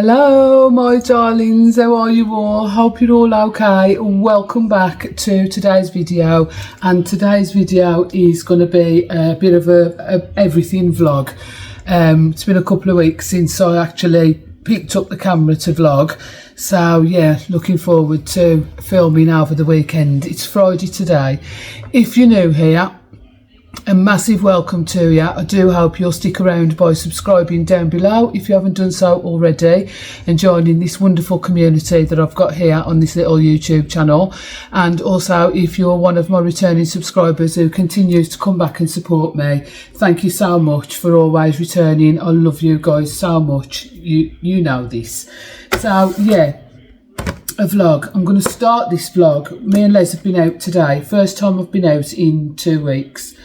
Hello my darlings, how are you all? Hope you're all okay. Welcome back to today's video, and today's video is going to be a bit of a everything vlog. It's been a couple of weeks since I actually picked up the camera to vlog, so yeah, looking forward to filming over the weekend. It's Friday today. If you're new here, a massive welcome to you. I do hope you'll stick around by subscribing down below if you haven't done so already, and joining this wonderful community that I've got here on this little YouTube channel. And also, if you're one of my returning subscribers who continues to come back and support me, thank you so much for always returning. I love you guys so much. You know this. So yeah, a vlog. I'm going to start this vlog. Me and Les have been out today. First time I've been out in 2 weeks.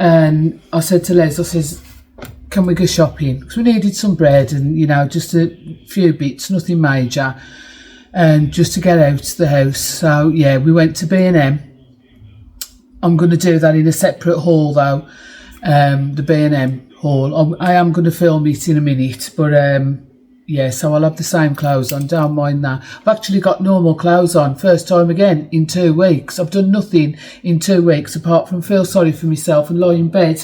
And I said to Les, I says, can we go shopping? Because we needed some bread and, you know, just a few bits, nothing major. And just to get out the house. So, yeah, we went to B&M. I'm going to do that in a separate haul, though. The B&M haul. I am going to film it in a minute. But, yeah, so I'll have the same clothes on, don't mind that. I've actually got normal clothes on, first time again in 2 weeks. I've done nothing in 2 weeks apart from feel sorry for myself and lie in bed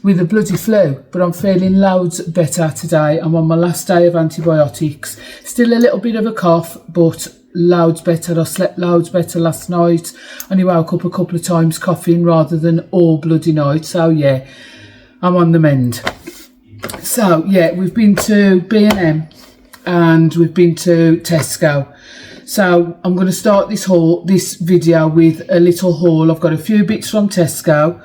with a bloody flu. But I'm feeling loads better today. I'm on my last day of antibiotics. Still a little bit of a cough, but loads better. I slept loads better last night. Only woke up a couple of times coughing rather than all bloody night. So yeah, I'm on the mend. So yeah, we've been to B&M. And we've been to Tesco. So I'm going to start this video with a little haul. I've got a few bits from Tesco.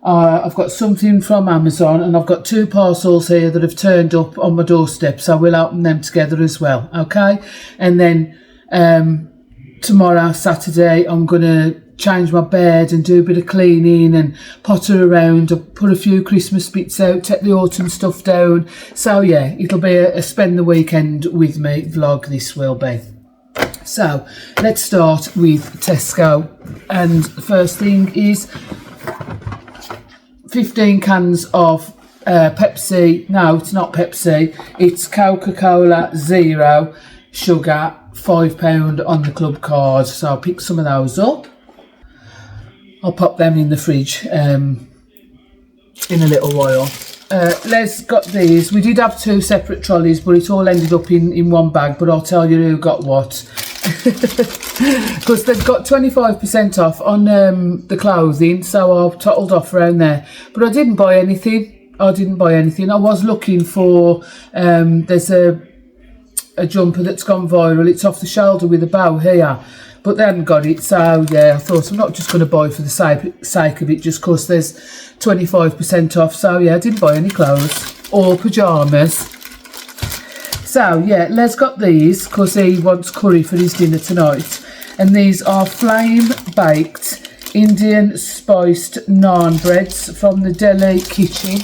I've got something from Amazon, and I've got 2 parcels here that have turned up on my doorstep. So we'll open them together as well, okay? And then tomorrow, Saturday, I'm going to change my bed and do a bit of cleaning and potter around. I'll put a few Christmas bits out, take the autumn stuff down. So yeah, it'll be a spend the weekend with me vlog, this will be. So let's start with Tesco, and the first thing is 15 cans of Pepsi. No, it's not Pepsi, it's Coca-Cola Zero sugar, £5 on the club card. So I'll pick some of those up. I'll pop them in the fridge in a little while. Les got these. We did have 2 separate trolleys, but it all ended up in one bag. But I'll tell you who got what. Because they've got 25% off on the clothing, so I've tottled off around there. But I didn't buy anything. I was looking for, there's a jumper that's gone viral. It's off the shoulder with a bow here. But they hadn't got it, so yeah, I thought I'm not just going to buy for the sake of it, just because there's 25% off. So yeah, I didn't buy any clothes or pyjamas. So yeah, Les got these because he wants curry for his dinner tonight. And these are flame baked Indian spiced naan breads from the Delhi kitchen.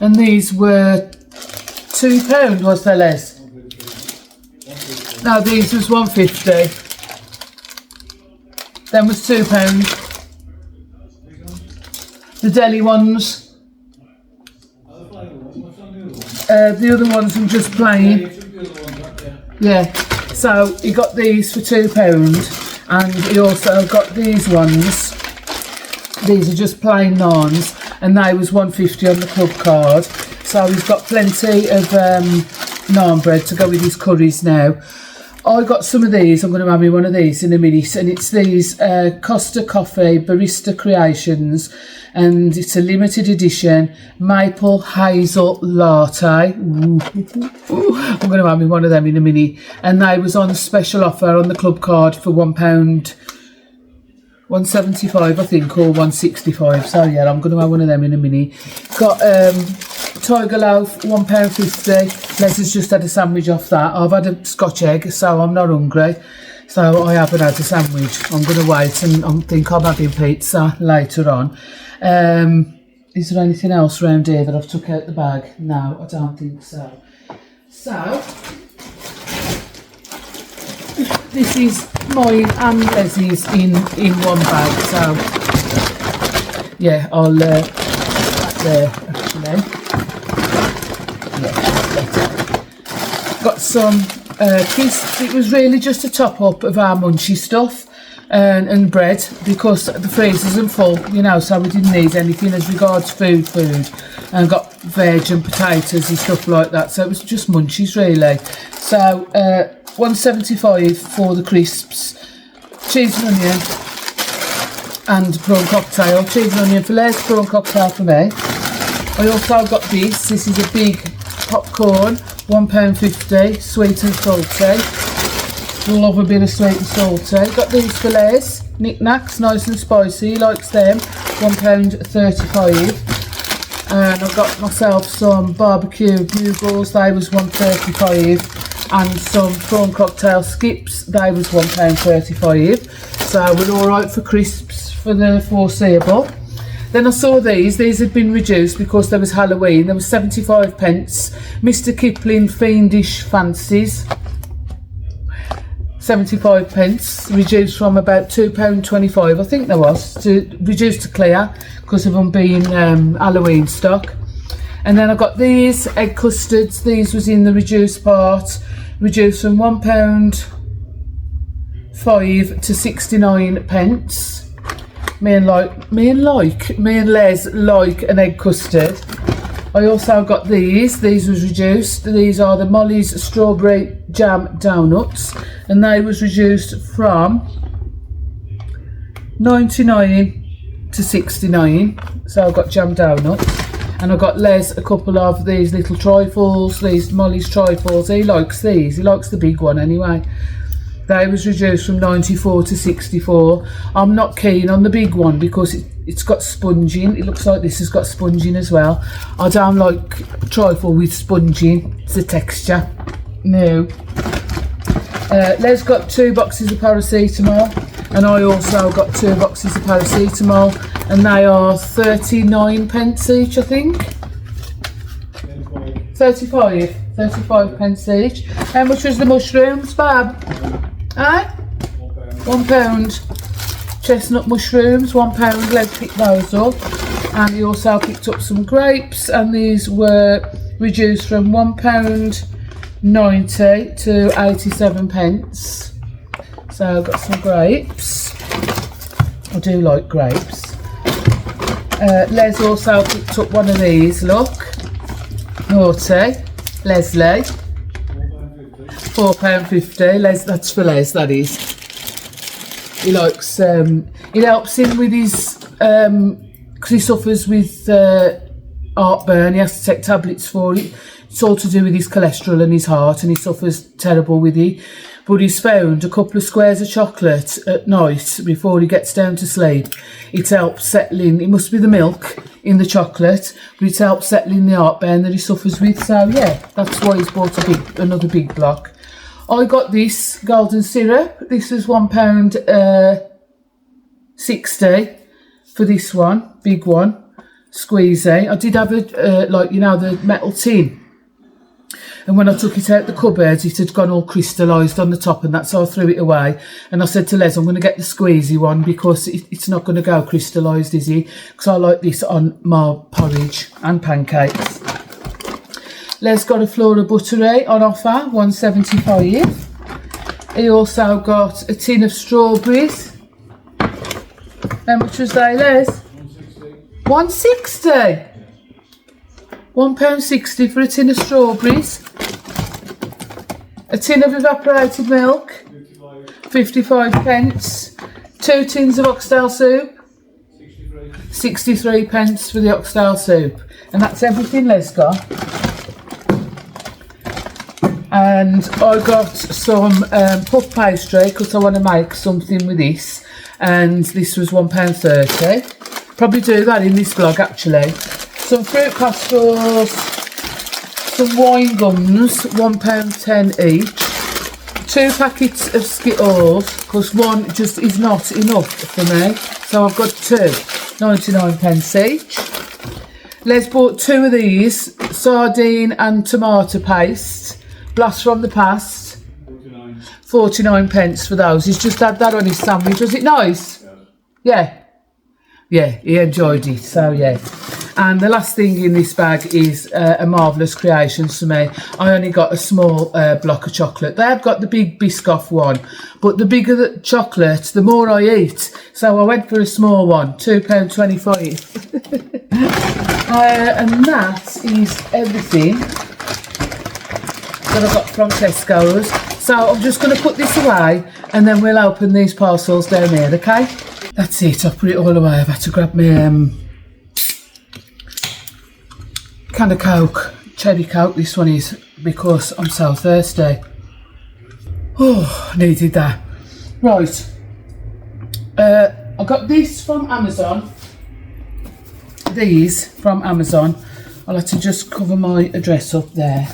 And these were £2, was they, Les? No, these was £1.50. Then was £2. The deli ones. The other ones are just plain. Yeah. So he got these for £2, and he also got these ones. These are just plain naans, and they was £1.50 on the club card. So he's got plenty of naan bread to go with his curries now. I got some of these. I'm going to have me one of these in a minute, and it's these Costa Coffee Barista Creations, and it's a limited edition maple hazel latte. Ooh. I'm going to have me one of them in a minute, and they was on special offer on the club card for £1, £1.75 I think, or £1.65. So yeah, I'm going to have one of them in a minute. Got Tiger Loaf, £1.50. Les has just had a sandwich off that. I've had a Scotch egg, so I'm not hungry. So I haven't had a sandwich. I'm going to wait, and I think I'm having pizza later on. Is there anything else around here that I've took out the bag? No, I don't think so. So this is mine and Leslie's in one bag. So yeah, I'll put that there actually. Yeah, better. got some crisps. It was really just a top up of our munchy stuff and bread, because the freezers isn't full, you know, so we didn't need anything as regards food. And got veg and potatoes and stuff like that, so it was just munchies really. So $1.75 for the crisps, cheese and onion and prawn cocktail. Cheese and onion for Les, prawn cocktail for me. I also got this is a big popcorn, £1.50, sweet and salty. Love a bit of sweet and salty. Got these for Les, knick-knacks, nice and spicy, he likes them, £1.35. And I got myself some barbecue bugles, they was $1.35, and some prawn cocktail skips, they was £1.35. So we're alright for crisps for the foreseeable. Then I saw these had been reduced because there was Halloween. There was 75 pence. Mr. Kipling Fiendish Fancies, 75 pence, reduced from about £2.25, I think there was, reduced to clear because of them being Halloween stock. And then I got these egg custards. These was in the reduced part, reduced from £1.05 to 69 pence. Me and Les like an egg custard. I also got these was reduced. These are the Molly's Strawberry Jam Donuts, and they was reduced from 99 to 69. So I got jam donuts, and I got Les a couple of these little trifles, these Molly's trifles. He likes these, he likes the big one anyway. They was reduced from 94 to 64. I'm not keen on the big one because it's got sponging. It looks like this has got sponging as well. I don't like trifle with sponging. It's the texture. No. Les got 2 boxes of paracetamol, and I also got 2 boxes of paracetamol, and they are 39 pence each, I think. 35 pence each. How much was the mushrooms, Bab? £1. Chestnut mushrooms, £1. Let's pick those up. And he also picked up some grapes, and these were reduced from £1.90 to 87 pence. So I've got some grapes. I do like grapes. Les also picked up one of these, look. Naughty. Leslie. £4.50. Les, that's for Les, that is. He likes, it helps him with his, because he suffers with heartburn. He has to take tablets for it. It's all to do with his cholesterol and his heart, and he suffers terrible with it. But he's found a couple of squares of chocolate at night before he gets down to sleep. It helps settling, it must be the milk in the chocolate, but it helps settling the heartburn that he suffers with. So yeah, that's why he's bought another big block. I got this golden syrup. This is £1.60 for this one, big one, squeezy. I did have a, like, you know, the metal tin. And when I took it out the cupboard, it had gone all crystallised on the top and that, so I threw it away. And I said to Les, I'm going to get the squeezy one because it's not going to go crystallised, is it? Because I like this on my porridge and pancakes. Les got a Flora Buttery on offer, £1.75. He also got a tin of strawberries. How much was they, Les? £1.60. £1.60 for a tin of strawberries. A tin of evaporated milk, 55 pence. 2 tins of oxtail soup, 63 pence for the oxtail soup. And that's everything Les got. And I got some puff pastry because I want to make something with this. And this was £1.30. Probably do that in this vlog actually. Some fruit pastels, some wine gums, £1.10 each. 2 packets of Skittles, because one just is not enough for me. So I've got 2, 99 pence each. Les bought 2 of these, sardine and tomato paste, blast from the past. 49 pence for those. He's just had that on his sandwich. Was it nice? Yeah. Yeah, he enjoyed it, so yeah. And the last thing in this bag is a marvellous creation for me. I only got a small block of chocolate. They have got the big Biscoff one, but the bigger the chocolate, the more I eat. So I went for a small one, £2.25. And that is everything that I got from Tesco's. So I'm just going to put this away and then we'll open these parcels down here, okay? That's it, I've put it all away. I've had to grab my can of Coke, cherry Coke this one is, because I'm so thirsty. Oh, needed that. Right, I got this from Amazon. These from Amazon. I'll have to just cover my address up there.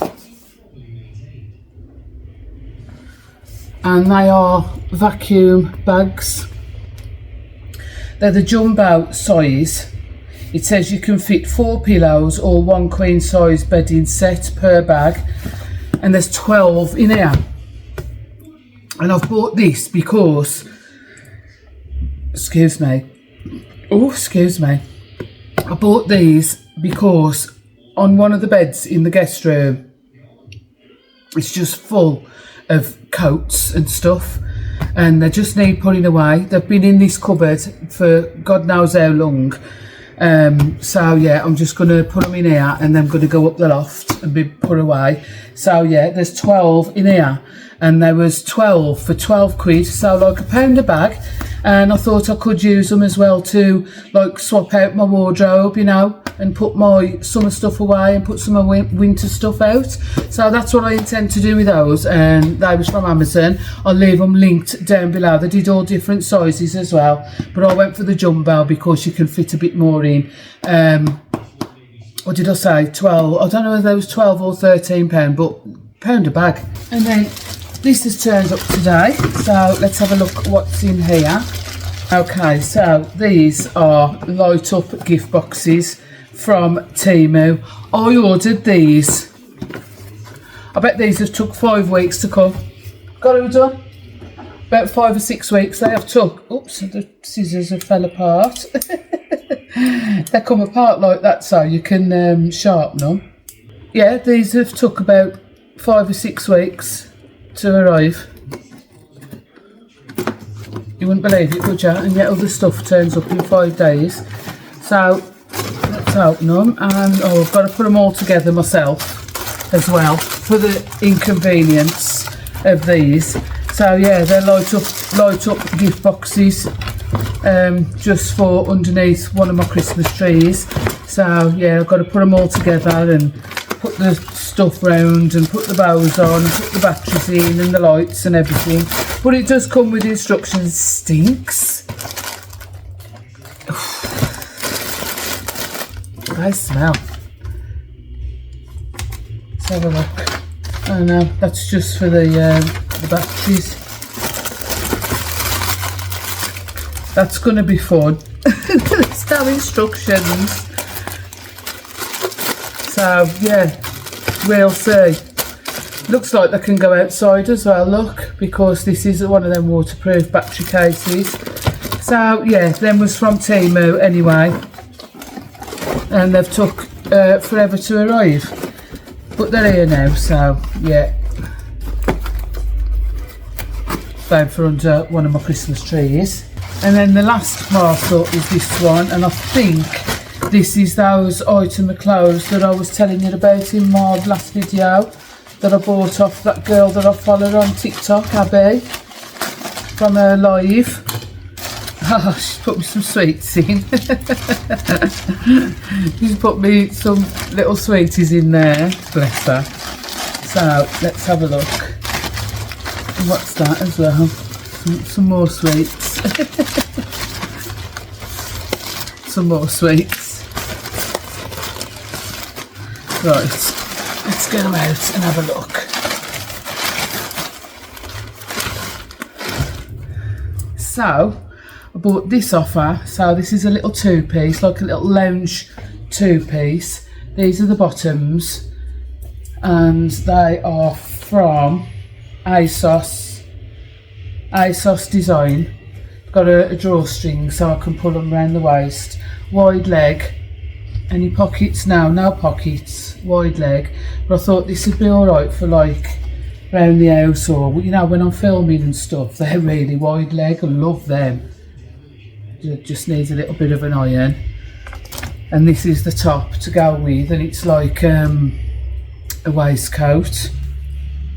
And they are vacuum bags. They're the jumbo size. It says you can fit 4 pillows or 1 queen size bedding set per bag, and there's 12 in here. And I've bought this because, excuse me, I bought these because on one of the beds in the guest room, it's just full of coats and stuff, and they just need putting away. They've been in this cupboard for God knows how long. So yeah, I'm just going to put them in here and then I'm going to go up the loft and be put away. So yeah, there's 12 in here, and there was 12 for 12 quid, so like £1 a bag. And I thought I could use them as well to like swap out my wardrobe, you know, and put my summer stuff away and put some of winter stuff out. So that's what I intend to do with those, and they was from Amazon. I'll leave them linked down below. They did all different sizes as well, but I went for the jumbo because you can fit a bit more in. What did I say, 12? I don't know whether there was 12 or £13, but £1 a bag. And then this has turned up today, so let's have a look what's in here. Okay, so these are light up gift boxes from Temu. I ordered these. I bet these have took 5 weeks to come. Got it done? About 5 or 6 weeks they have took. Oops, the scissors have fell apart. They come apart like that so you can sharpen them. Yeah, these have took about 5 or 6 weeks to arrive. You wouldn't believe it, would you? And yet other stuff turns up in 5 days. So let's open them, and I've got to put them all together myself as well for the inconvenience of these. So yeah, they're light up gift boxes, just for underneath one of my Christmas trees. So yeah, I've got to put them all together and put the stuff round and put the bows on and put the batteries in and the lights and everything. But it does come with instructions. Stinks. They smell. Let's have a look. Oh no, that's just for the batteries. That's going to be fun. There's no instructions. So yeah, we'll see. Looks like they can go outside as well, look, because this is one of them waterproof battery cases. So yeah, them was from Temu anyway, and they've took forever to arrive, but they're here now. So yeah, found for under one of my Christmas trees. And then the last parcel is this one, and I think this is those item of clothes that I was telling you about in my last video that I bought off that girl that I follow on TikTok, Abby, from her live. Oh, she's put me some sweets in. She's put me some little sweeties in there, bless her. So let's have a look. What's that as well? Some more sweets. Some more sweets. Right, let's get them out and have a look. So I bought this off her. So this is a little 2-piece, like a little lounge 2-piece. These are the bottoms, and they are from ASOS design. Got a drawstring so I can pull them around the waist. Wide leg, Any pockets? No pockets, wide leg. But I thought this would be alright for like around the house, or you know, when I'm filming and stuff. They're really wide leg, I love them. It just needs a little bit of an iron. And this is the top to go with, and it's like a waistcoat.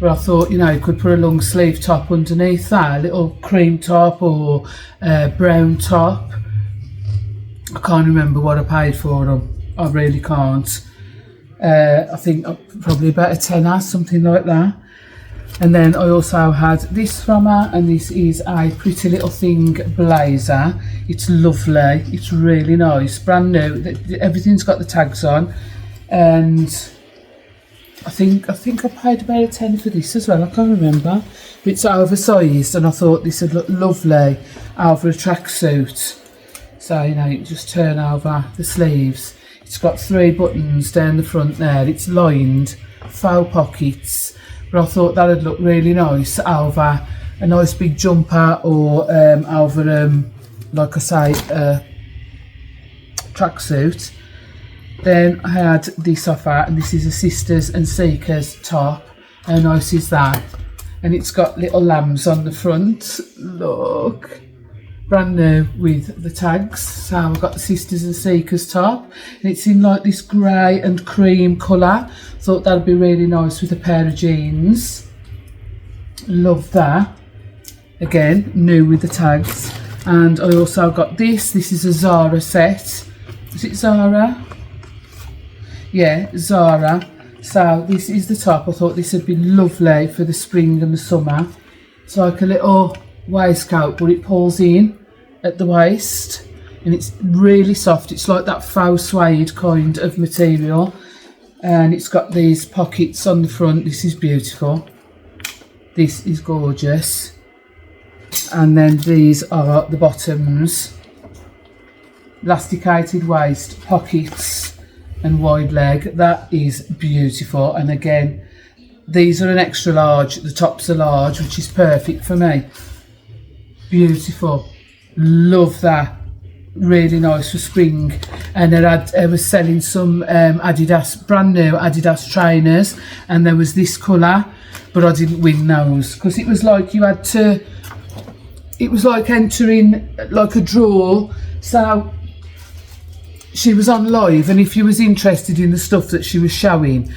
But I thought, you know, you could put a long sleeve top underneath that, a little cream top or brown top. I can't remember what I paid for them. I really can't. I think probably about a tenner, something like that. And then I also had this from her, and this is a Pretty Little Thing blazer. It's lovely, it's really nice, brand new. Everything's got the tags on, and I think I paid about a tenner for this as well. I can't remember. But it's oversized, and I thought this would look lovely over a tracksuit. So, you know, you just turn over the sleeves. It's got 3 buttons down the front there. It's lined, faux pockets. But I thought that would look really nice over a nice big jumper, or over, like I say, a tracksuit. Then I had this off her, and this is a Sisters and Seekers top. How nice is that? And it's got little lambs on the front. Look. Brand new with the tags. So I've got the Sisters and Seekers top, and it's in like this grey and cream colour. Thought that'd be really nice with a pair of jeans. Love that. Again, new with the tags. And I also got this. This is a Zara set. Is it Zara? Yeah, Zara. So this is the top. I thought this would be lovely for the spring and the summer. It's like a little waistcoat, but it pulls in at the waist, and it's really soft. It's like that faux suede kind of material, and it's got these pockets on the front. This is beautiful. This is gorgeous. And then these are the bottoms. Elasticated waist, pockets, and wide leg. That is beautiful. And again, these are an extra large. The tops are large, which is perfect for me. Beautiful. Love that. Really nice for spring. And I was selling some Adidas, brand new Adidas trainers, and there was this colour, but I didn't win those because it was like you had to, it was like entering like a draw. So she was on live, and if you was interested in the stuff that she was showing,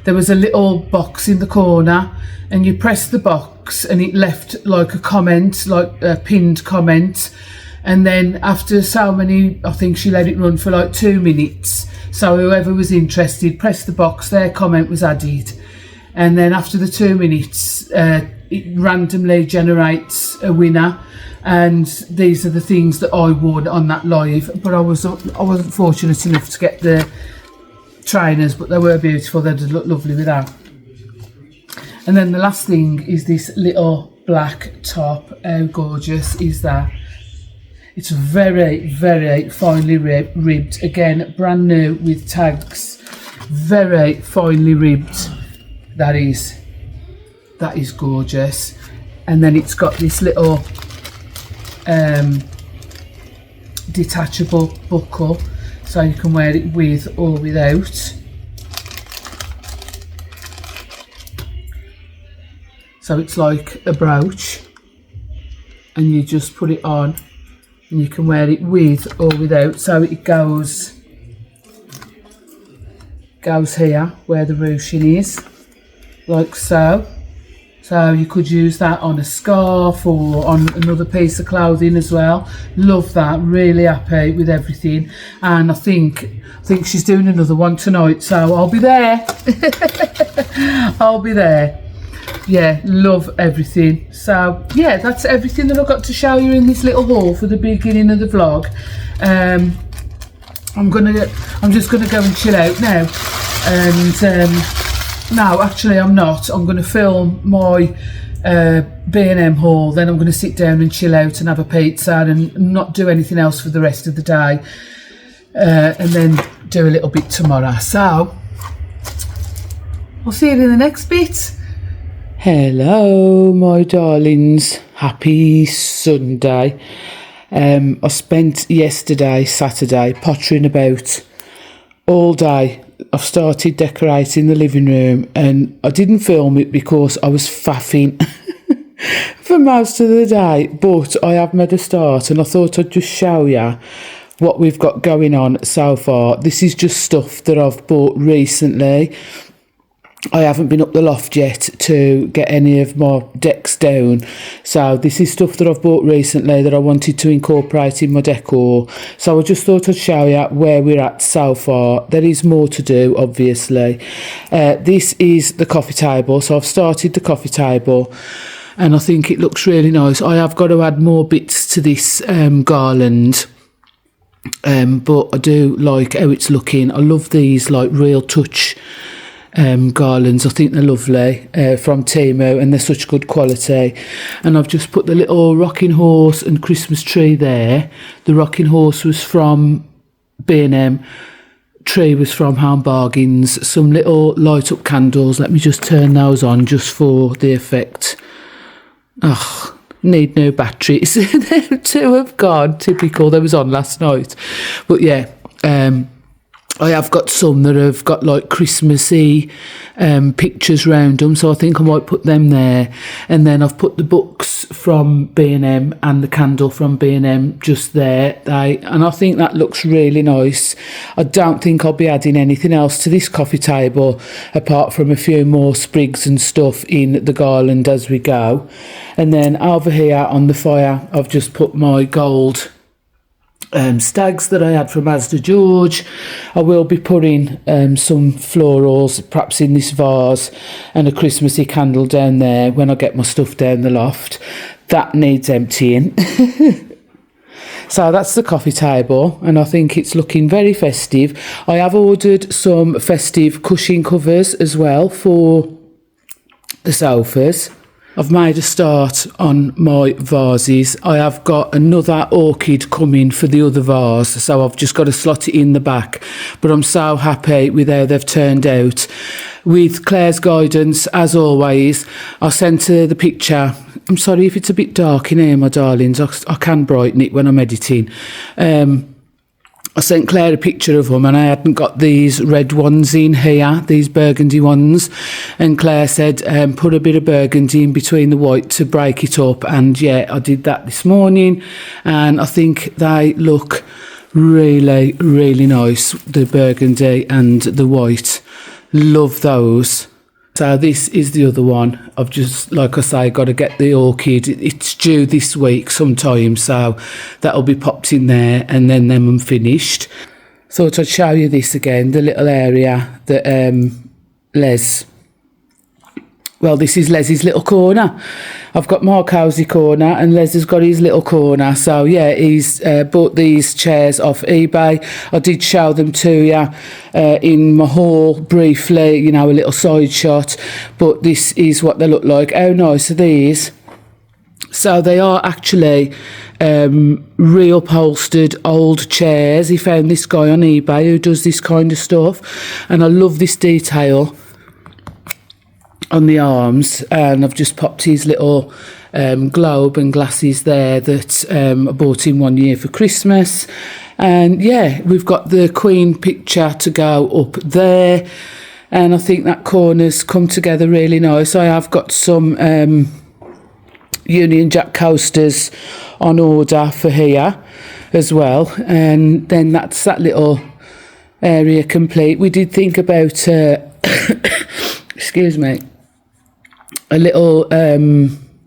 there was a little box in the corner, and you pressed the box and it left like a comment, like a pinned comment. And then after so many, I think she let it run for like 2 minutes. So whoever was interested pressed the box, their comment was added. And then after the 2 minutes, it randomly generates a winner. And these are the things that I won on that live. But I wasn't fortunate enough to get the trainers, but they were beautiful. They did look lovely with that. And then the last thing is this little black top. How gorgeous is that? It's very, very finely ribbed. Again, brand new with tags. Very finely ribbed. That is gorgeous. And then it's got this little detachable buckle, so you can wear it with or without. So it's like a brooch, and you just put it on, and you can wear it with or without. So it goes here where the ruching is, like so. So you could use that on a scarf or on another piece of clothing as well. Love that. Really happy with everything. And I think she's doing another one tonight, so I'll be there. I'll be there. Yeah, love everything. So yeah, that's everything that I've got to show you in this little haul for the beginning of the vlog. I'm just gonna go and chill out now, and no, actually I'm not. I'm going to film my B&M haul, then I'm going to sit down and chill out and have a pizza and not do anything else for the rest of the day, and then do a little bit tomorrow. So I'll see you in the next bit. Hello my darlings, happy Sunday. I spent yesterday, Saturday, pottering about all day I've started decorating the living room, and I didn't film it because I was faffing for most of the day, but I have made a start, and I thought I'd just show you what we've got going on so far. This is just stuff that I've bought recently. I haven't been up the loft yet to get any of my decks down, so this is stuff that I've bought recently that I wanted to incorporate in my decor. So I just thought I'd show you where we're at so far. There is more to do, obviously. This is the coffee table, so I've started the coffee table, and I think it looks really nice. I have got to add more bits to this garland, but I do like how it's looking. I love these like real touch garlands. I think they're lovely, from Temu, and they're such good quality. And I've just put the little rocking horse and Christmas tree there. The rocking horse was from B&M, tree was from Home Bargains. Some little light up candles, let me just turn those on just for the effect. Oh, need new batteries. Two have gone, typical. They was on last night, but yeah, I have got some that have got like Christmassy pictures round them, so I think I might put them there. And then I've put the books from B&M and the candle from B&M just there. And I think that looks really nice. I don't think I'll be adding anything else to this coffee table apart from a few more sprigs and stuff in the garland as we go. And then over here on the fire, I've just put my gold stags that I had from Asda George. I will be putting some florals perhaps in this vase and a Christmassy candle down there when I get my stuff down the loft. That needs emptying. So that's the coffee table, and I think it's looking very festive. I have ordered some festive cushion covers as well for the sofas. I've made a start on my vases. I have got another orchid coming for the other vase, so I've just got to slot it in the back. But I'm so happy with how they've turned out. With Claire's guidance, as always, I sent her the picture. I'm sorry if it's a bit dark in here, my darlings. I can brighten it when I'm editing. I sent Claire a picture of them, and I hadn't got these red ones in here, these burgundy ones. And Claire said, put a bit of burgundy in between the white to break it up. And yeah, I did that this morning, and I think they look really, really nice. The burgundy and the white. Love those. So this is the other one. I've just, like I say, got to get the orchid. It's due this week sometime, so that'll be popped in there, and then them I'm finished. Thought I'd show you this again, the little area that this is Les's little corner. I've got my cosy corner, and Les has got his little corner. So yeah, he's bought these chairs off eBay. I did show them to you in my haul briefly, you know, a little side shot. But this is what they look like. How nice are these? So they are actually reupholstered old chairs. He found this guy on eBay who does this kind of stuff, and I love this detail on the arms. And I've just popped his little globe and glasses there that I bought him one year for Christmas. And yeah, we've got the Queen picture to go up there, and I think that corner's come together really nice. I have got some Union Jack coasters on order for here as well, and then that's that little area complete. We did think about excuse me, a little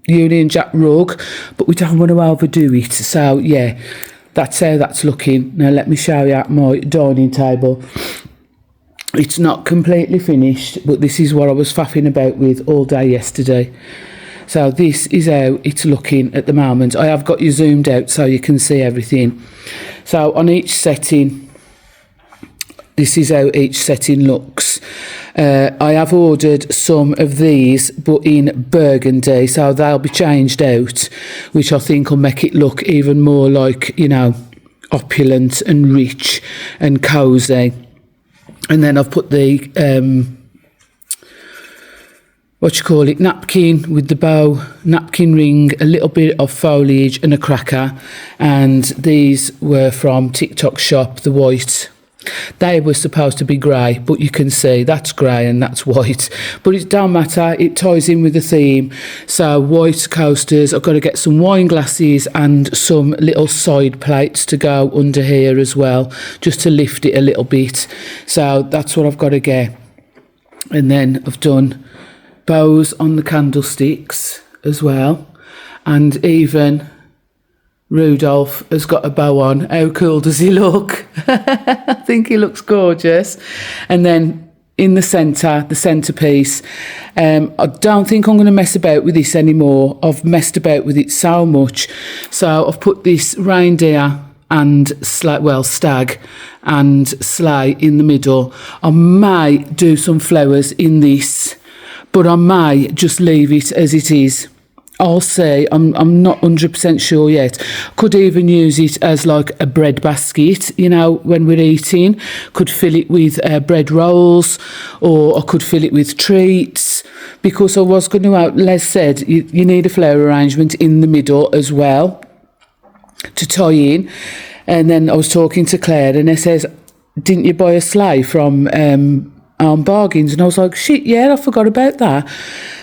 Union Jack rug, but we don't want to overdo it. So yeah, that's how that's looking. Now let me show you my dining table. It's not completely finished, but this is what I was faffing about with all day yesterday. So this is how it's looking at the moment. I have got you zoomed out so you can see everything. So on each setting, this is how each setting looks. I have ordered some of these, but in burgundy, so they'll be changed out, which I think will make it look even more like, you know, opulent and rich and cosy. And then I've put the napkin with the bow, napkin ring, a little bit of foliage and a cracker. And these were from TikTok shop, the white They were supposed to be grey, but you can see that's grey and that's white. But it don't matter, it ties in with the theme. So white coasters, I've got to get some wine glasses and some little side plates to go under here as well, just to lift it a little bit. So that's what I've got to get. And then I've done bows on the candlesticks as well. And even Rudolph has got a bow on. How cool does he look? I think he looks gorgeous. And then in the centrepiece, I don't think I'm going to mess about with this anymore. I've messed about with it so much. So I've put this reindeer and stag and sleigh in the middle. I may do some flowers in this, but I may just leave it as it is. I'll say I'm not 100% sure yet. Could even use it as like a bread basket, you know, when we're eating. Could fill it with bread rolls, or I could fill it with treats, because I was going to Les said you need a flower arrangement in the middle as well to tie in. And then I was talking to Claire and it says, didn't you buy a sleigh from Bargains? And I was like, shit, yeah, I forgot about that.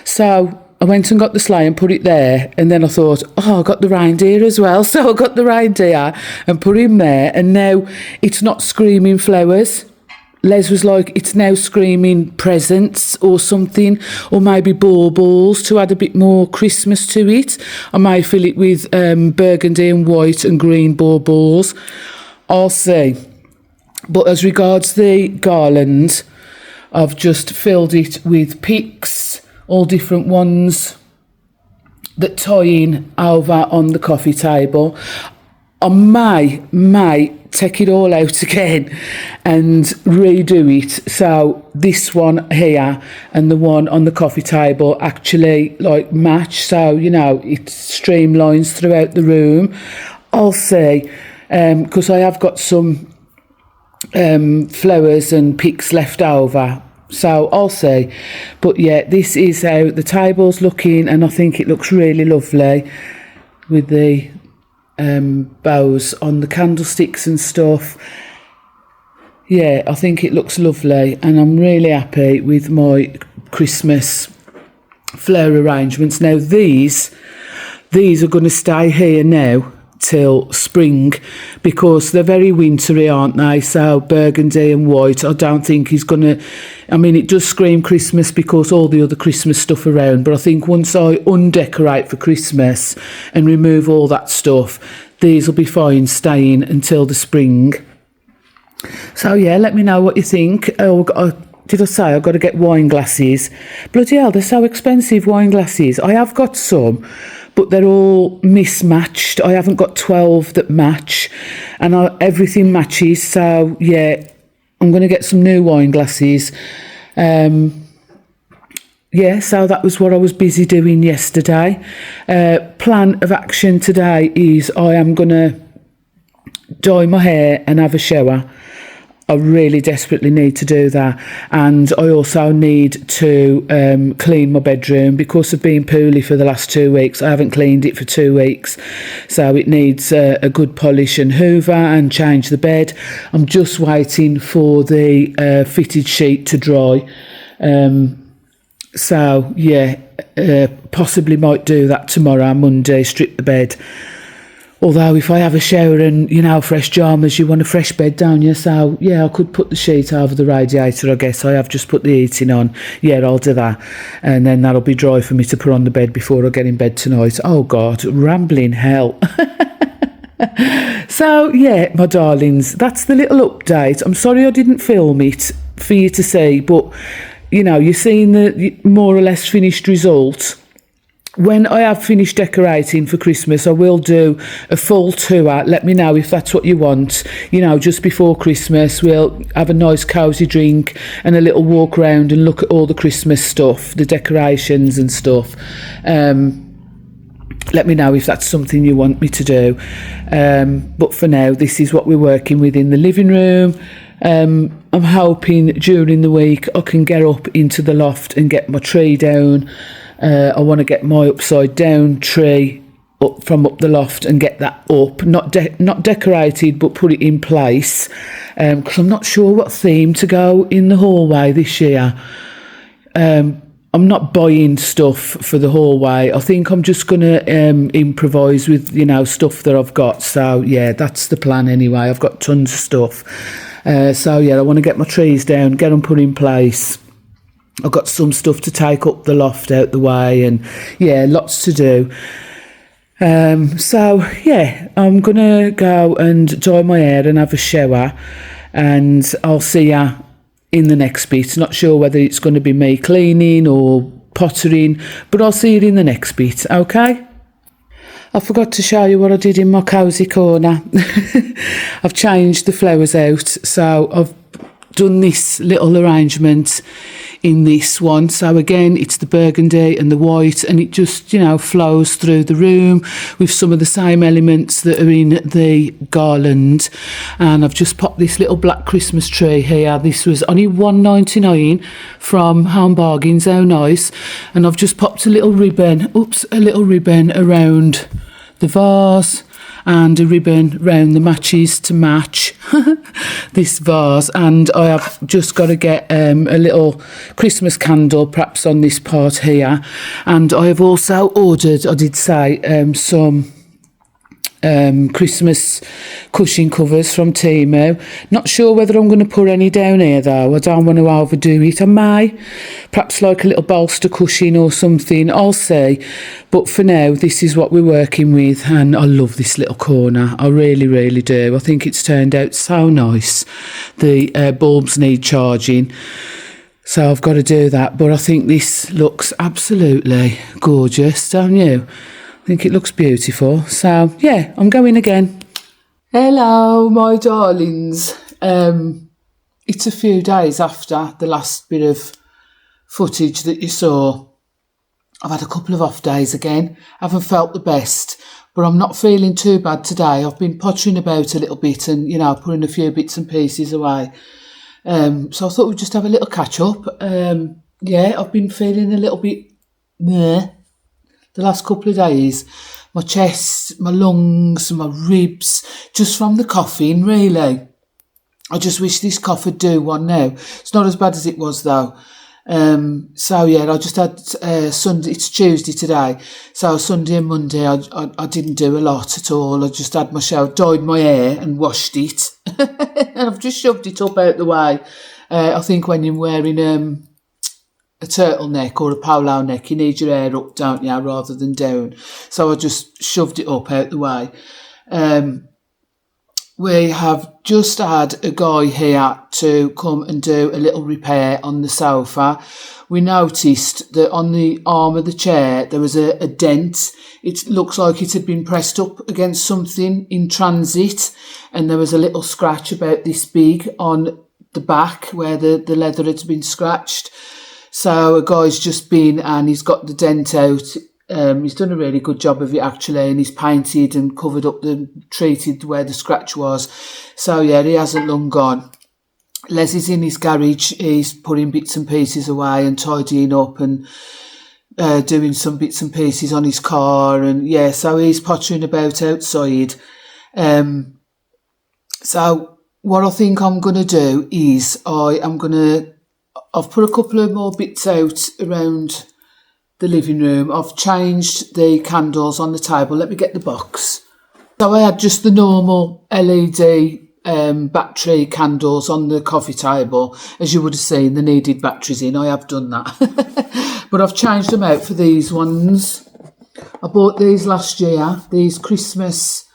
So I went and got the sleigh and put it there, and then I thought, oh, I got the reindeer as well. So I got the reindeer and put him there, and now it's not screaming flowers. Les was like, it's now screaming presents or something, or maybe baubles to add a bit more Christmas to it. I may fill it with burgundy and white and green baubles. I'll see. But as regards the garland, I've just filled it with picks, all different ones that tie in over on the coffee table. I may take it all out again and redo it. So this one here and the one on the coffee table actually like match. So, you know, it streamlines throughout the room. I'll see, because I have got some flowers and picks left over. So I'll see. But yeah, this is how the table's looking, and I think it looks really lovely with the bows on the candlesticks and stuff. Yeah, I think it looks lovely, and I'm really happy with my Christmas flower arrangements. Now these are going to stay here now till spring, because they're very wintry, aren't they? So burgundy and white, I don't think is going to, I mean, it does scream Christmas because all the other Christmas stuff around, but I think once I undecorate for Christmas and remove all that stuff, these will be fine staying until the spring. So yeah, let me know what you think. Did I say I've got to get wine glasses? Bloody hell, they're so expensive, wine glasses. I have got some, but they're all mismatched. I haven't got 12 that match, and everything matches. So yeah, I'm going to get some new wine glasses. Yeah, so that was what I was busy doing yesterday. Plan of action today is I am going to dye my hair and have a shower. I really desperately need to do that, and I also need to clean my bedroom because of being poorly for the last 2 weeks. I haven't cleaned it for 2 weeks, so it needs a good polish and hoover and change the bed. I'm just waiting for the fitted sheet to dry, so yeah, possibly might do that tomorrow, Monday, strip the bed. Although if I have a shower and, you know, fresh pyjamas, you want a fresh bed, don't you? So, yeah, I could put the sheet over the radiator, I guess. I have just put the heating on. Yeah, I'll do that. And then that'll be dry for me to put on the bed before I get in bed tonight. Oh, God, rambling hell. So, yeah, my darlings, that's the little update. I'm sorry I didn't film it for you to see, but, you know, you're seeing the more or less finished result. When I have finished decorating for Christmas, I will do a full tour. Let me know if that's what you want. You know, just before Christmas, we'll have a nice cosy drink and a little walk around and look at all the Christmas stuff, the decorations and stuff. Let me know if that's something you want me to do. But for now, this is what we're working with in the living room. I'm hoping during the week I can get up into the loft and get my tree down. I want to get my upside down tree up from up the loft and get that up, not decorated, but put it in place, because I'm not sure what theme to go in the hallway this year. I'm not buying stuff for the hallway. I think I'm just going to improvise with, stuff that I've got. So, yeah, that's the plan anyway. I've got tons of stuff. So, yeah, I want to get my trees down, get them put in place. I've got some stuff to take up the loft out the way and, yeah, lots to do. So, yeah, I'm going to go and dye my hair and have a shower, and I'll see ya in the next bit. Not sure whether it's going to be me cleaning or pottering, but I'll see you in the next bit, okay? I forgot to show you what I did in my cosy corner. I've changed the flowers out, so I've done this little arrangement in this one. So again, it's the burgundy and the white, and it just, flows through the room with some of the same elements that are in the garland. And I've just popped this little black Christmas tree here. This was only $1.99 from Home Bargains. How nice. And I've just popped a little ribbon around the vase, and a ribbon round the matches to match this vase. And I have just got to get a little Christmas candle perhaps on this part here. And I have also ordered, I did say, some Christmas cushion covers from Temu. Not sure whether I'm going to put any down here though. I don't want to overdo it. I may, perhaps like a little bolster cushion or something. I'll see. But for now, this is what we're working with, and I love this little corner. I really, really do. I think it's turned out so nice. The bulbs need charging, so I've got to do that. But I think this looks absolutely gorgeous, don't you? I think it looks beautiful. So, yeah, I'm going again. Hello, my darlings. It's a few days after the last bit of footage that you saw. I've had a couple of off days again. I haven't felt the best, but I'm not feeling too bad today. I've been pottering about a little bit and, putting a few bits and pieces away. So I thought we'd just have a little catch up. Yeah, I've been feeling a little bit meh the last couple of days. My chest, my lungs, my ribs, just from the coughing, really. I just wish this cough would do one now. It's not as bad as it was though. So yeah, I just had Sunday. It's Tuesday today, so Sunday and Monday I didn't do a lot at all. I just had my shower, dyed my hair and washed it, and I've just shoved it up out the way. I think when you're wearing a turtleneck or a polo neck, you need your hair up, don't you, rather than down. So I just shoved it up out the way. We have just had a guy here to come and do a little repair on the sofa. We noticed that on the arm of the chair there was a dent. It looks like it had been pressed up against something in transit, and there was a little scratch about this big on the back where the leather had been scratched. So a guy's just been and he's got the dent out. He's done a really good job of it actually, and he's painted and covered up treated where the scratch was. So yeah, he hasn't long gone. Les is in his garage. He's putting bits and pieces away and tidying up and doing some bits and pieces on his car, and yeah, so he's pottering about outside. So what I think I'm going to do is I've put a couple of more bits out around the living room. I've changed the candles on the table. Let me get the box. So I had just the normal LED battery candles on the coffee table. As you would have seen, the needed batteries in. I have done that. But I've changed them out for these ones. I bought these last year. These Christmas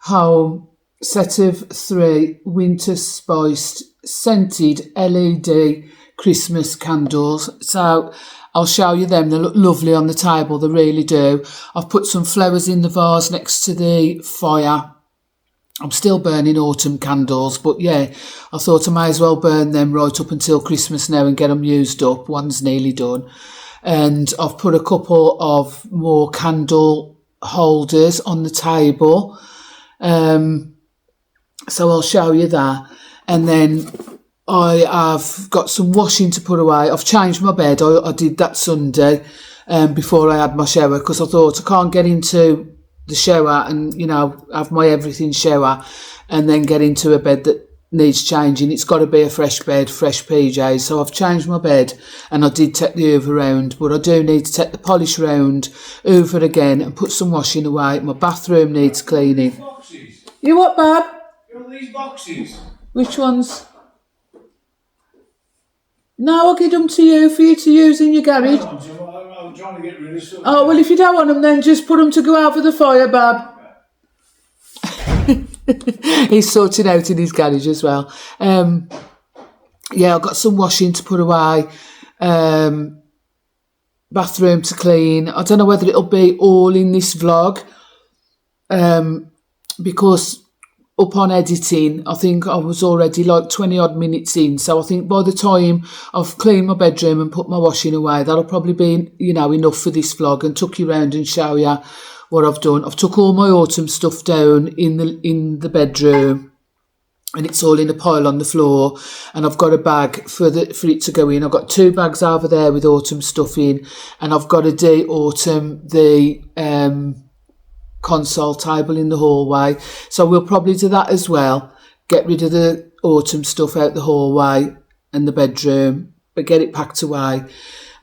home set of 3 winter spiced scented LED Christmas candles. So I'll show you them. They look lovely on the table. They really do. I've put some flowers in the vase next to the fire. I'm still burning autumn candles, but yeah, I thought I may as well burn them right up until Christmas now and get them used up. One's nearly done. And I've put a couple of more candle holders on the table. So I'll show you that. And then I have got some washing to put away. I've changed my bed. I did that Sunday before I had my shower, because I thought I can't get into the shower and, you know, have my everything shower and then get into a bed that needs changing. It's got to be a fresh bed, fresh PJs. So I've changed my bed and I did take the Hoover round, but I do need to take the polish round, Hoover again and put some washing away. My bathroom needs cleaning. Boxes. You what, Bob? All these boxes. Which ones? No, I'll give them to you for you to use in your garage. I'm trying to get rid of some. Oh, well, if you don't want them, then just put them to go out for the fire, Bob. He's sorting out in his garage as well. Yeah, I've got some washing to put away, bathroom to clean. I don't know whether it'll be all in this vlog, because upon editing, I think I was already like 20 odd minutes in. So I think by the time I've cleaned my bedroom and put my washing away, that'll probably be, you know, enough for this vlog, and took you around and show you what I've done. I've took all my autumn stuff down in the bedroom, and it's all in a pile on the floor, and I've got a bag for it to go in. I've got 2 bags over there with autumn stuff in, and I've got to de-autumn the console table in the hallway. So we'll probably do that as well. Get rid of the autumn stuff out the hallway and the bedroom, but get it packed away.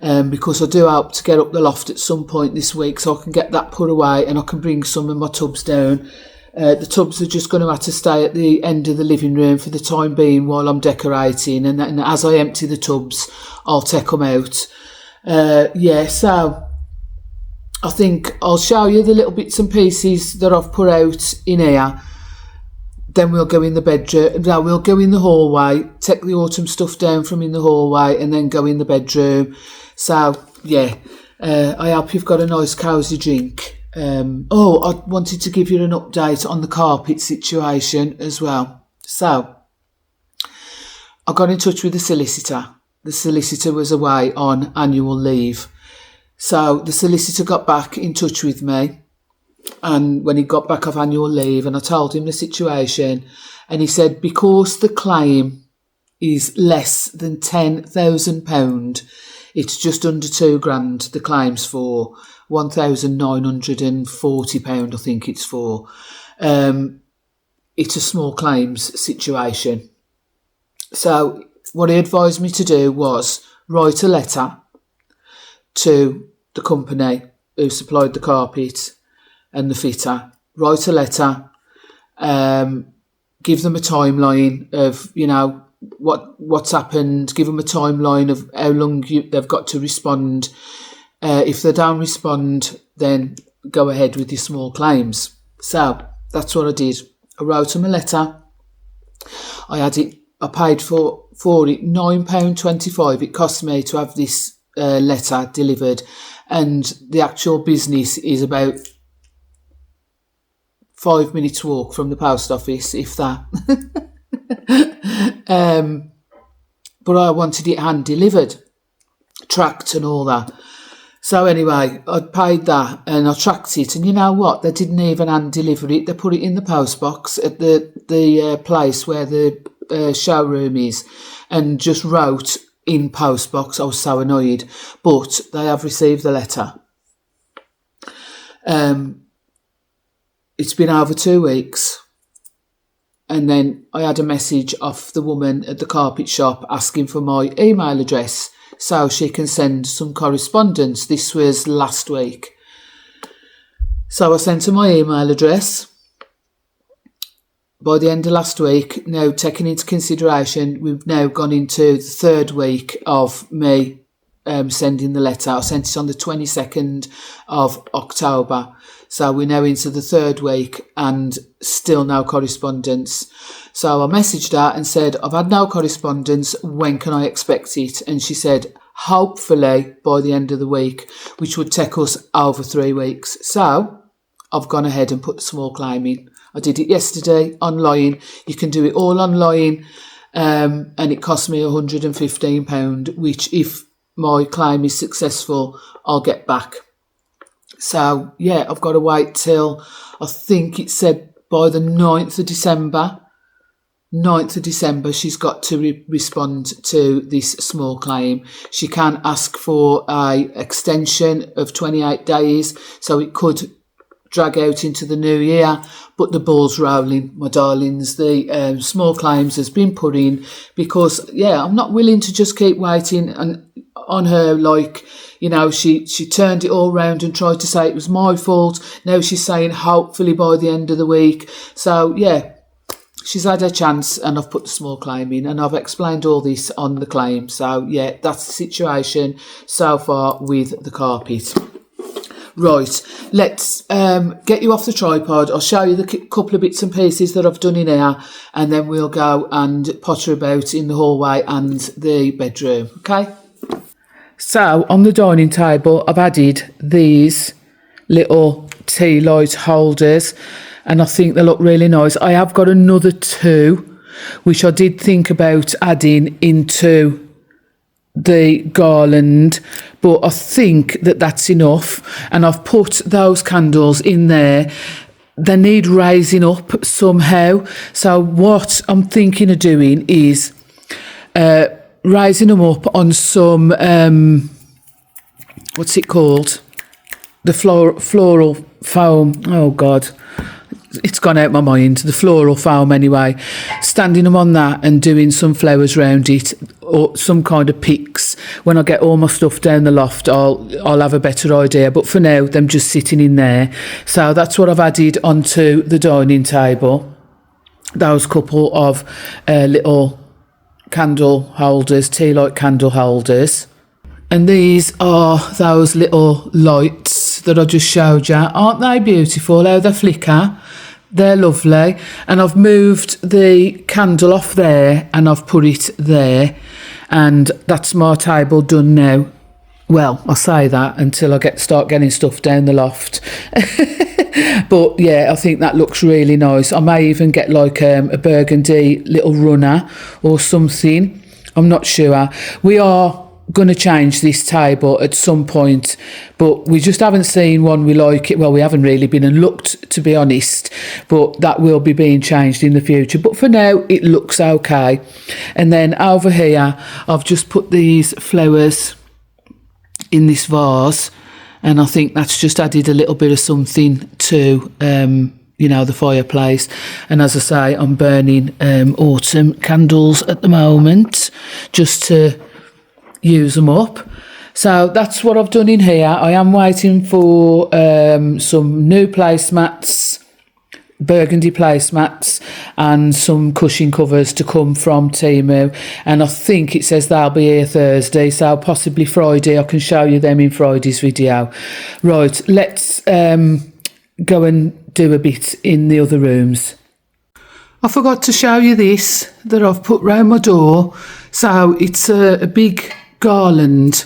Because I do hope to get up the loft at some point this week, so I can get that put away and I can bring some of my tubs down. The tubs are just going to have to stay at the end of the living room for the time being while I'm decorating, and then as I empty the tubs, I'll take them out. Yeah, so I think I'll show you the little bits and pieces that I've put out in here. Then we'll go in the bedroom. No, we'll go in the hallway, take the autumn stuff down from in the hallway, and then go in the bedroom. So, yeah, I hope you've got a nice cosy drink. Oh, I wanted to give you an update on the carpet situation as well. So, I got in touch with the solicitor. The solicitor was away on annual leave. So, the solicitor got back in touch with me. And when he got back off annual leave, and I told him the situation, and he said because the claim is less than £10,000, it's just under £2,000. The claim's for £1,940, I think it's for. It's a small claims situation. So what he advised me to do was write a letter to the company who supplied the carpet and the fitter, write a letter, give them a timeline of, you know, what's happened, give them a timeline of how long they've got to respond. If they don't respond, then go ahead with your small claims. So that's what I did. I wrote them a letter. I paid for it £9.25. It cost me to have this letter delivered, and the actual business is about 5 minutes walk from the post office, if that. But I wanted it hand delivered, tracked and all that. So anyway, I paid that and I tracked it, and you know what? They didn't even hand deliver it. They put it in the post box at the place where the showroom is, and just wrote in post box. I was so annoyed, but they have received the letter. It's been over 2 weeks, and then I had a message off the woman at the carpet shop asking for my email address so she can send some correspondence. This was last week. So I sent her my email address. By the end of last week, now taking into consideration, we've now gone into the 3rd week of me sending the letter. I sent it on the 22nd of October. So we're now into the 3rd week and still no correspondence. So I messaged her and said, I've had no correspondence. When can I expect it? And she said, hopefully by the end of the week, which would take us over 3 weeks. So I've gone ahead and put the small claim in. I did it yesterday online. You can do it all online. And it cost me £115, which if my claim is successful, I'll get back. So, yeah, I've got to wait till, I think it said by the 9th of December. 9th of December, she's got to respond to this small claim. She can ask for a extension of 28 days, so it could drag out into the new year, but the ball's rolling, my darlings. The small claims has been put in because, yeah, I'm not willing to just keep waiting on her. Like, you know, she turned it all round and tried to say it was my fault. Now she's saying hopefully by the end of the week. So, yeah, she's had her chance and I've put the small claim in and I've explained all this on the claim. So, yeah, that's the situation so far with the carpet. Right, let's get you off the tripod. I'll show you the couple of bits and pieces that I've done in here, and then we'll go and potter about in the hallway and the bedroom, okay? So, on the dining table, I've added these little tea light holders, and I think they look really nice. I have got another two, which I did think about adding into the garland, but I think that that's enough, and I've put those candles in there. They need raising up somehow, so what I'm thinking of doing is raising them up on some what's it called, the floral foam. Oh god, it's gone out my mind. The floral foam anyway, standing them on that and doing some flowers round it, or some kind of picks. When I get all my stuff down the loft, I'll have a better idea, but for now them just sitting in there. So that's what I've added onto the dining table, those couple of little candle holders, tea light candle holders. And these are those little lights that I just showed you. Aren't they beautiful how they flicker? They're lovely. And I've moved the candle off there and I've put it there. And that's my table done now. Well, I say that until I start getting stuff down the loft. But yeah, I think that looks really nice. I may even get like a burgundy little runner or something. I'm not sure. We are going to change this table at some point, but we just haven't seen one we like it. Well, we haven't really been and looked, to be honest, but that will be being changed in the future. But for now, it looks okay. And then over here, I've just put these flowers in this vase, and I think that's just added a little bit of something to you know, the fireplace. And as I say, I'm burning autumn candles at the moment just to use them up. So that's what I've done in here. I am waiting for some new placemats, burgundy placemats, and some cushion covers to come from Temu, and I think it says they'll be here Thursday, so possibly Friday. I can show you them in Friday's video. Right, let's go and do a bit in the other rooms. I forgot to show you this that I've put round my door. So it's a big garland,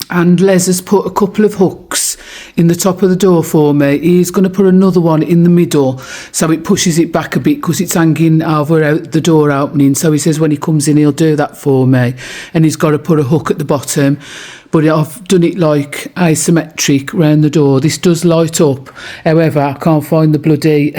and Les has put a couple of hooks in the top of the door for me. He's going to put another one in the middle so it pushes it back a bit because it's hanging over out the door opening. So he says when he comes in he'll do that for me, and he's got to put a hook at the bottom, but I've done it like asymmetric round the door. This does light up, however I can't find the bloody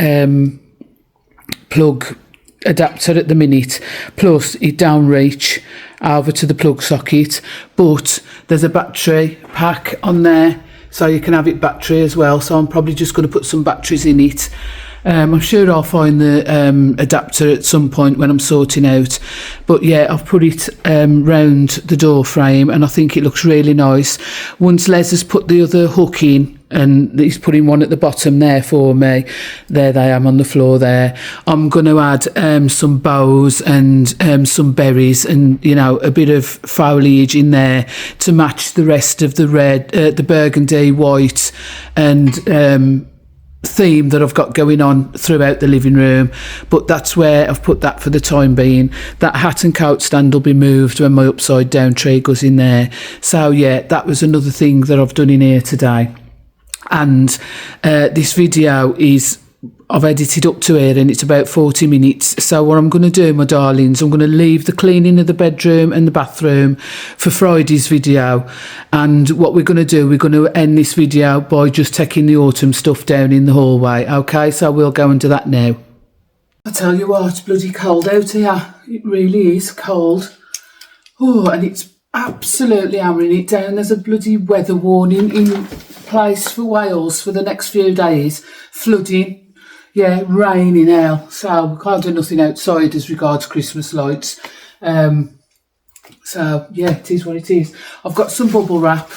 plug adapter at the minute, plus it down reach over to the plug socket, but there's a battery pack on there so you can have it battery as well, so I'm probably just going to put some batteries in it. I'm sure I'll find the adapter at some point when I'm sorting out, but yeah, I've put it round the door frame and I think it looks really nice. Once Les has put the other hook in, and he's putting one at the bottom there for me, there they am on the floor there, I'm going to add some bows and some berries and, you know, a bit of foliage in there to match the rest of the red, the burgundy, white and theme that I've got going on throughout the living room. But that's where I've put that for the time being. That hat and coat stand will be moved when my upside down tree goes in there. So yeah, that was another thing that I've done in here today. And this video is, I've edited up to here and it's about 40 minutes. So what I'm going to do, my darlings, I'm going to leave the cleaning of the bedroom and the bathroom for Friday's video. And what we're going to do, we're going to end this video by just taking the autumn stuff down in the hallway. Okay, so we'll go and do that now. I tell you what, it's bloody cold out here. It really is cold. Oh, and it's absolutely hammering it down. There's a bloody weather warning in place for Wales for the next few days. Flooding, yeah, rain in hell. So we can't do nothing outside as regards Christmas lights. So yeah, it is what it is. I've got some bubble wrap.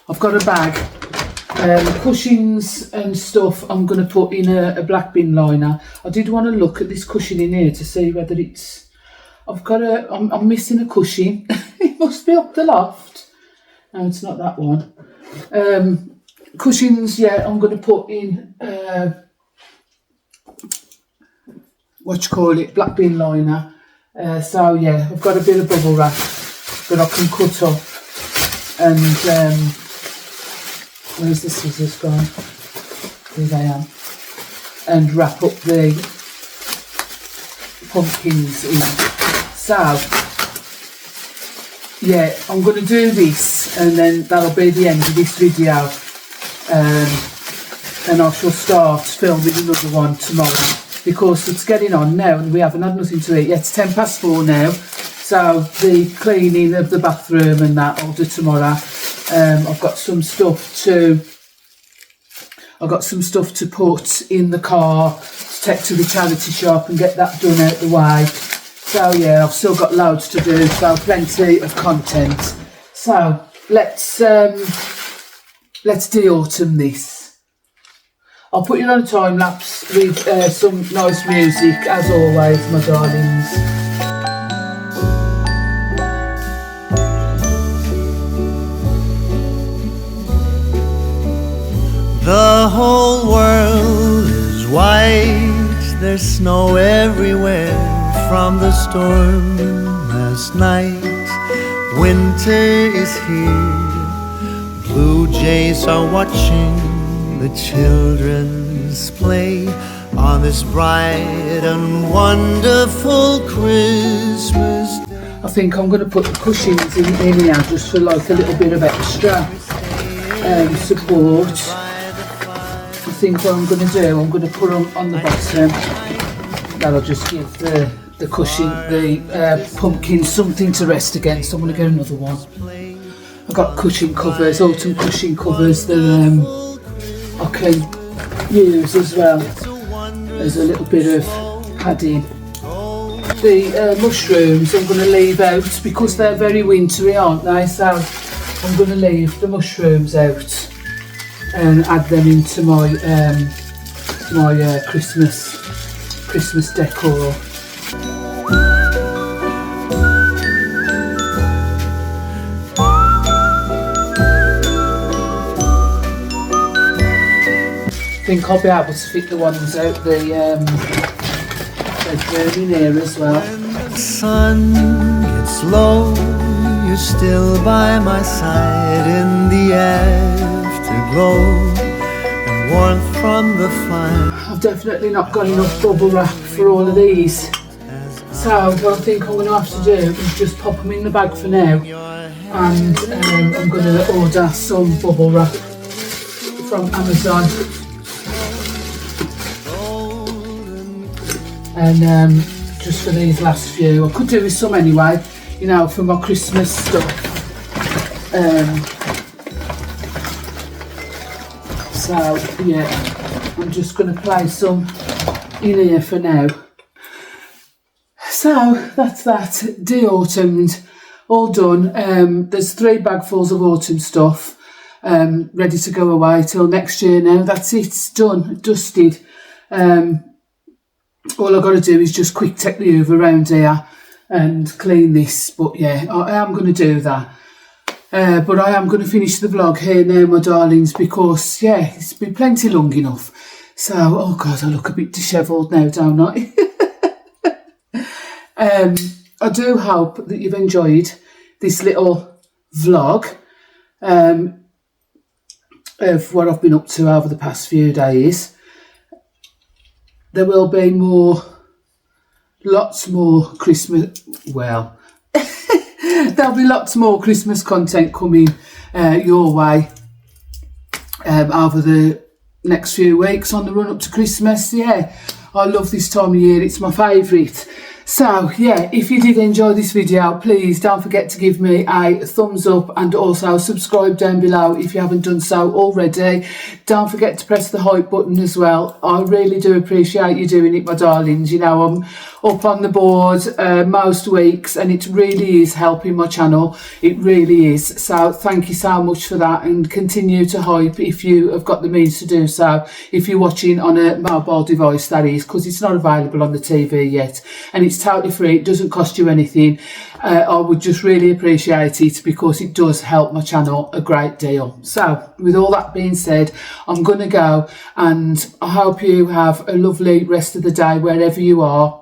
I've got a bag. Cushions and stuff I'm going to put in a black bin liner. I did want to look at this cushion in here to see whether it's... I'm missing a cushion. It must be up the loft. No, it's not that one. Cushions, yeah, I'm going to put in... black bin liner. So yeah, I've got a bit of bubble wrap that I can cut up, and where's the scissors gone? Here they are. And wrap up the pumpkins in. So yeah, I'm going to do this, and then that'll be the end of this video, and I shall start filming another one tomorrow, because it's getting on now and we haven't had nothing to eat yet. It's 4:10 now, so the cleaning of the bathroom and that I'll do tomorrow. I've got some stuff to put in the car to take to the charity shop and get that done out the way. So yeah, I've still got loads to do, so plenty of content. So let's de-autumn this. I'll put you on a time lapse with some nice music, as always, my darlings. The whole world is white, there's snow everywhere from the storm last night. Winter is here, blue jays are watching the children's play on this bright and wonderful Christmas day. I think I'm going to put the cushions in here just for like a little bit of extra support. I think what I'm going to do, I'm going to put them on the bottom. That'll just give the cushion, the pumpkin something to rest against. I'm going to get another one. I've got cushion covers, autumn cushion covers that I can use as well as a little bit of padding. The mushrooms I'm going to leave out because they're very wintry, aren't they? So I'm going to leave the mushrooms out and add them into my Christmas decor. I think I'll be able to fit the ones out the in here as well. When the sun gets low, you're still by my side in the afterglow and warmth from the fire. I've definitely not got enough bubble wrap for all of these, so what I think I'm going to have to do is just pop them in the bag for now, and I'm going to order some bubble wrap from Amazon. And just for these last few, I could do with some anyway, you know, for my Christmas stuff. So yeah, I'm just going to place some in here for now. So that's that, de-autumned, all done. There's 3 bagfuls of autumn stuff ready to go away till next year now. That's it, it's done, dusted. All I've got to do is just quick take the hoover around here and clean this. But yeah, I am going to do that. But I am going to finish the vlog here now, my darlings, because yeah, it's been plenty long enough. So, oh God, I look a bit dishevelled now, don't I? I do hope that you've enjoyed this little vlog of what I've been up to over the past few days. There will be lots more Christmas, well, there'll be lots more Christmas content coming your way over the next few weeks on the run up to Christmas. Yeah, I love this time of year, it's my favourite. So yeah, if you did enjoy this video, please don't forget to give me a thumbs up and also subscribe down below if you haven't done so already. Don't forget to press the hype button as well. I really do appreciate you doing it, my darlings. You know, I'm up on the board most weeks and it really is helping my channel. It really is. So thank you so much for that, and continue to hype if you have got the means to do so. If you're watching on a mobile device, that is, because it's not available on the TV yet, and it's totally free. It doesn't cost you anything. I would just really appreciate it because it does help my channel a great deal. So with all that being said, I'm going to go, and I hope you have a lovely rest of the day wherever you are.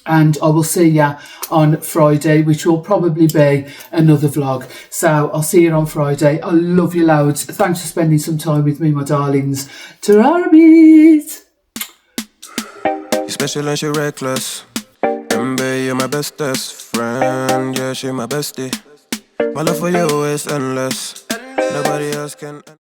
And I will see you on Friday, which will probably be another vlog. So I'll see you on Friday. I love you loads. Thanks for spending some time with me, my darlings. Ta-ra, beat. You're special and she reckless. Remember, you're my bestest friend. Yeah, she my bestie. My love for you is endless. Nobody else can.